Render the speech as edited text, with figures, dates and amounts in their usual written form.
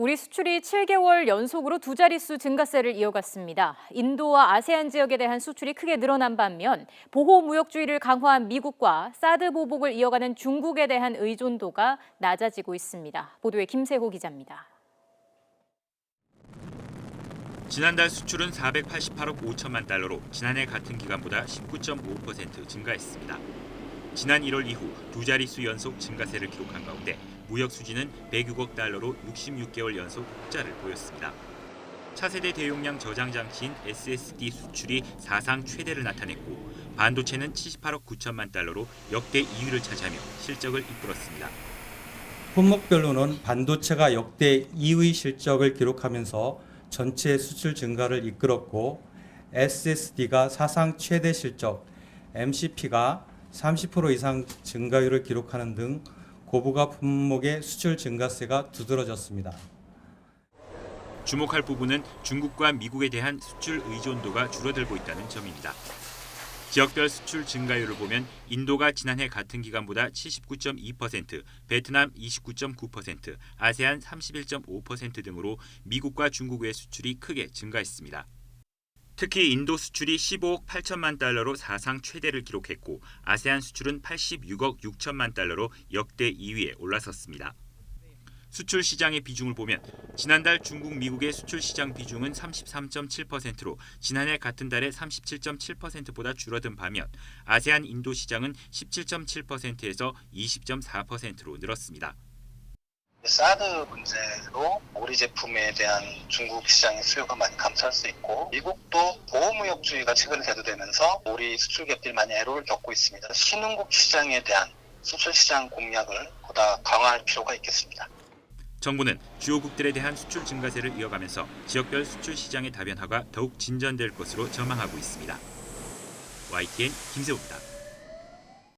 우리 수출이 7개월 연속으로 두 자릿수 증가세를 이어갔습니다. 인도와 아세안 지역에 대한 수출이 크게 늘어난 반면 보호무역주의를 강화한 미국과 사드 보복을 이어가는 중국에 대한 의존도가 낮아지고 있습니다. 보도에 김세호 기자입니다. 지난달 수출은 488억 5천만 달러로 지난해 같은 기간보다 19.5% 증가했습니다. 지난 1월 이후 두 자릿수 연속 증가세를 기록한 가운데 무역 수지는 106억 달러로 66개월 연속 흑자를 보였습니다. 차세대 대용량 저장 장치인 SSD 수출이 사상 최대를 나타냈고 반도체는 78억 9천만 달러로 역대 2위를 차지하며 실적을 이끌었습니다. 품목별로는 반도체가 역대 2위 실적을 기록하면서 전체 수출 증가를 이끌었고 SSD가 사상 최대 실적, MCP가 30% 이상 증가율을 기록하는 등 고부가 품목의 수출 증가세가 두드러졌습니다. 주목할 부분은 중국과 미국에 대한 수출 의존도가 줄어들고 있다는 점입니다. 지역별 수출 증가율을 보면 인도가 지난해 같은 기간보다 79.2%, 베트남 29.9%, 아세안 31.5% 등으로 미국과 중국의 수출이 크게 증가했습니다. 특히 인도 수출이 15억 8천만 달러로 사상 최대를 기록했고 아세안 수출은 86억 6천만 달러로 역대 2위에 올라섰습니다. 수출 시장의 비중을 보면 지난달 중국, 미국의 수출 시장 비중은 33.7%로 지난해 같은 달에 37.7%보다 줄어든 반면 아세안 인도 시장은 17.7%에서 20.4%로 늘었습니다. 사드 문제로 우리 제품에 대한 중국 시장의 수요가 많이 감소할 수 있고 미국도 보호무역주의가 최근에 제도되면서 우리 수출기업들이 많이 애로를 겪고 있습니다. 신흥국 시장에 대한 수출 시장 공략을 보다 강화할 필요가 있겠습니다. 정부는 주요국들에 대한 수출 증가세를 이어가면서 지역별 수출 시장의 다변화가 더욱 진전될 것으로 전망하고 있습니다. YTN 김세호입니다.